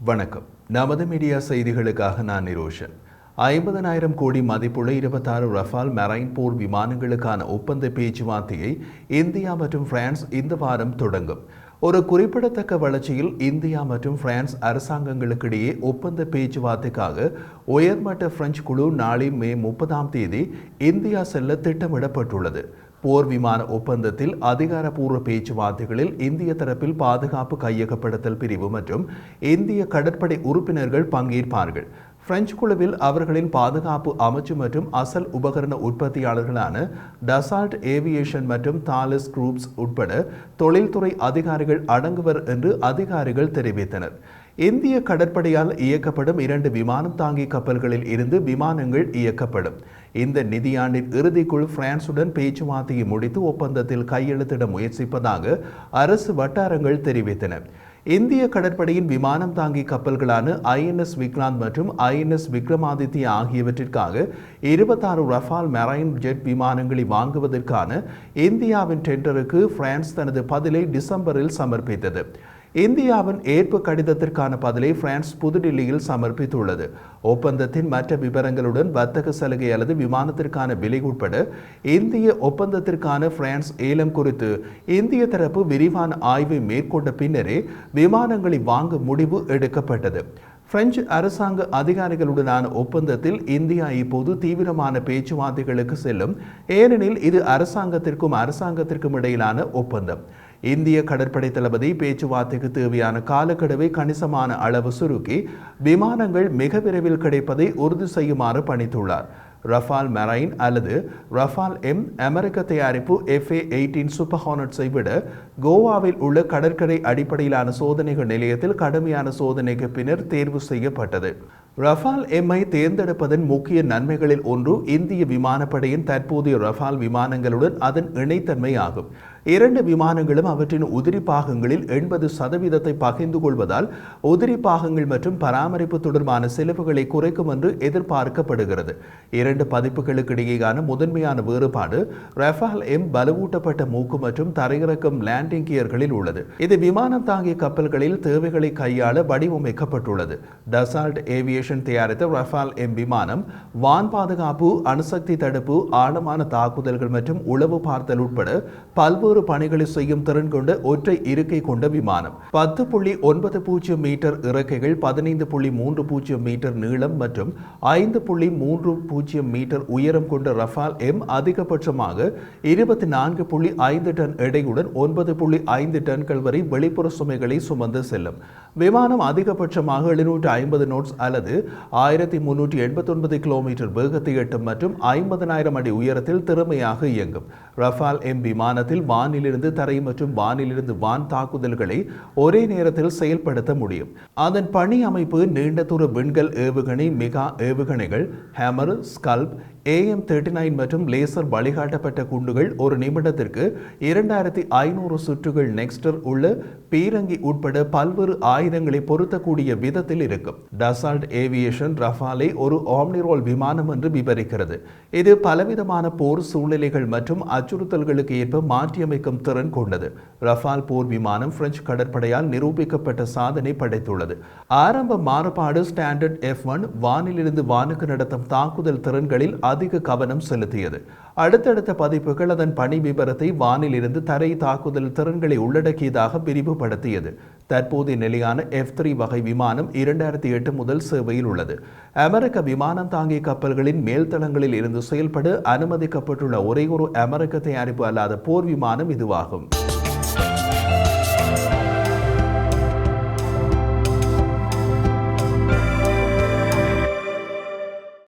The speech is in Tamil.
வணக்கம். நமது மீடியா செய்திகளுக்காக நான் நிரோஷன். 50,000 கோடி மதிப்புள்ள 26 ரஃபால் மெரைன் போர் விமானங்களுக்கான ஒப்பந்த பேச்சுவார்த்தையை இந்தியா மற்றும் பிரான்ஸ் இந்த வாரம் தொடங்கும். ஒரு குறிப்பிடத்தக்க வளர்ச்சியில் இந்தியா மற்றும் பிரான்ஸ் அரசாங்கங்களுக்கிடையே ஒப்பந்த பேச்சுவார்த்தைக்காக உயர்மட்ட பிரெஞ்சு குழு நாளை மே 30ஆம் தேதி இந்தியா செல்ல திட்டமிடப்பட்டுள்ளது. போர் விமான ஒப்பந்தத்தில் அதிகாரப்பூர்வ பேச்சுவார்த்தைகளில் இந்திய தரப்பில் பாதுகாப்பு கையகப்படுத்தல் பிரிவு மற்றும் இந்திய கடற்படை உறுப்பினர்கள் பங்கேற்பார்கள். பிரெஞ்சு குழுவில் அவர்களின் பாதுகாப்பு அமைச்சு மற்றும் அசல் உபகரண உற்பத்தியாளர்களான டசால்ட் ஏவியேஷன் மற்றும் தாலஸ் குரூப்ஸ் உட்பட தொழில்துறை அதிகாரிகள் அடங்குவர் என்று அதிகாரிகள் தெரிவித்தனர். இந்திய கடற்படையால் இயக்கப்படும் 2 விமானம் தாங்கி கப்பல்களில் இருந்து விமானங்கள் இயக்கப்படும். இந்த நிதியாண்டின் இறுதிக்குள் பிரான்சுடன் பேச்சுவார்த்தையை முடித்து ஒப்பந்தத்தில் கையெழுத்திட முயற்சிப்பதாக அரசு வட்டாரங்கள் தெரிவித்தன. இந்திய கடற்படையின் விமானம் தாங்கி கப்பல்களான INS விக்ராந்த் மற்றும் INS விக்ரமாதித்யா ஆகியவற்றிற்காக 26 ரஃபால் மெரைன் ஜெட் விமானங்களை வாங்குவதற்கான இந்தியாவின் டெண்டருக்கு பிரான்ஸ் தனது பதிலை டிசம்பரில் சமர்ப்பித்தது. இந்தியாவின் ஏற்பு கடிதத்திற்கான பதிலை பிரான்ஸ் புதுடில்லியில் சமர்ப்பித்துள்ளது. ஒப்பந்தத்தின் மற்ற விவரங்களுடன் வர்த்தக சலுகை அல்லது விமானத்திற்கான விலை உட்பட இந்திய ஒப்பந்தத்திற்கான பிரான்ஸ் ஏலம் குறித்து இந்திய தரப்பு விரிவான ஆய்வை மேற்கொண்ட பின்னரே விமானங்களை வாங்க முடிவு எடுக்கப்பட்டது. பிரெஞ்சு அரசாங்க அதிகாரிகளுடனான ஒப்பந்தத்தில் இந்தியா இப்போது தீவிரமான பேச்சுவார்த்தைகளுக்கு செல்லும். ஏனெனில் இது அரசாங்கத்திற்கும் இடையிலான ஒப்பந்தம். இந்திய கடற்படை தளபதி பேச்சுவார்த்தைக்கு தேவையான காலக்கெடுவை கணிசமான அளவு சுருக்கி விமானங்கள் மிக விரைவில் கிடைப்பதை உறுதி செய்யுமாறு பணித்துள்ளார். ரஃபால் மெரைன் அல்லது ரஃபால் எம் அமெரிக்க தயாரிப்பு FA-18 சூப்பர் ஹார்னட்ஸை விட கோவாவில் உள்ள கடற்கரை அடிப்படையிலான சோதனைகள் நிலையத்தில் கடுமையான சோதனைக்கு பின்னர் தேர்வு செய்யப்பட்டது. ரஃபால் எம்ஐ தேர்ந்தெடுப்பதன் முக்கிய நன்மைகளில் ஒன்று இந்திய விமானப்படையின் தற்போதைய ரஃபால் விமானங்களுடன் அதன் இணைத்தன்மை ஆகும். 2 விமானங்களும் அவற்றின் உதிரி பாகங்களில் 80% பகிர்ந்து கொள்வதால் உதிரி பாகங்கள் மற்றும் பராமரிப்பு தொடர்பான செலவுகளை குறைக்கும் என்று எதிர்பார்க்கப்படுகிறது. 2 பதிப்புகளுக்கு இடையேயான முதன்மையான வேறுபாடு ரஃபால் எம் பலவூட்டப்பட்ட மூக்கு மற்றும் தரையிறக்கும் லேண்டிங் கியர்களில் உள்ளது. இது விமானம் தாங்கிய கப்பல்களில் தேவைகளை கையாள வடிவமைக்கப்பட்டுள்ளது. டசால்ட் ஏவியேஷன் தயாரித்த ரஃபால் எம் விமானம் வான் பாதுகாப்பு, அணுசக்தி தடுப்பு, ஆழமான தாக்குதல்கள் மற்றும் உளவு பார்த்தல் உட்பட பல்வேறு பணிகளை செய்யும் திறன் கொண்ட ஒற்றை இருக்கை கொண்ட விமானம். 10.90 மீட்டர் இறக்கைகள், 15.30 மீட்டர் நீளம் மற்றும் 5.30 மீட்டர் உயரம் கொண்ட ரஃபால் எம் அதிகபட்சமாக 24.5 டன் எடையுடன் 9.5 டன்கள் வரை வெளிப்புற சுமைகளை சுமந்து செல்லும். விமானம் அதிகபட்சமாக 750 நோட்ஸ் அல்லது 1389 கிலோமீட்டர் வேகத்தை எட்டும் மற்றும் 50,000 அடி உயரத்தில் திறமையாக இயங்கும். ரஃபால் எம் விமானத்தில் வானிலிருந்து தரை மற்றும் வானிலிருந்து வான் தாக்குதல்களை ஒரே நேரத்தில் செயல்படுத்த முடியும். அதன் பணி அமைப்பு நீண்ட தூர விண்கல் ஏவுகணை, மெகா ஏவுகணைகள், ஹேமர், ஸ்கல்ப், AM-39 மற்றும் லேசர் வழிகாட்டப்பட்ட குண்டுகள் ஒரு நிமிடத்திற்கு 2500 சுற்றுகள் நெக்ஸ்டர் உள்ள பீரங்கி உட்பட பல்வேறு ஆயுதங்களை பொருத்தக்கூடிய விதத்தில் இருக்கும். டசால்ட் ஏவியேஷன் ரஃபாலை ஒரு ஆம்னிரோல் விமானம் என்று விவரிக்கிறது. இது பலவிதமான போர் சூழ்நிலைகள் மற்றும் அச்சுறுத்தல்களுக்கு ஏற்ப மாற்றியமைக்கும் திறன் கொண்டது. ரஃபால் போர் விமானம் பிரெஞ்சு கடற்படையால் நிரூபிக்கப்பட்ட சாதனை படைத்துள்ளது. ஆரம்ப மாறுபாடு ஸ்டாண்டர்ட் F-1 வானிலிருந்து வானுக்கு நடத்தும் தாக்குதல் திறன்களில் அதிக கவனம் செலுத்தியது. அடுத்தடுத்த பதிப்புகள் அதன் பணி விபரத்தை வானிலிருந்து தரை தாக்குதல் திறன்களை உள்ளடக்கியதாக விரிவுபடுத்தியது. தற்போதைய நிலையான F-3 வகை விமானம் 2008 முதல் சேவையில் உள்ளது. அமெரிக்க விமானம் தாங்கிய கப்பல்களின் மேல்தளங்களில் இருந்து செயல்பட அனுமதிக்கப்பட்டுள்ள ஒரே ஒரு அமெரிக்க தயாரிப்பு அல்லாத போர் விமானம் இதுவாகும்.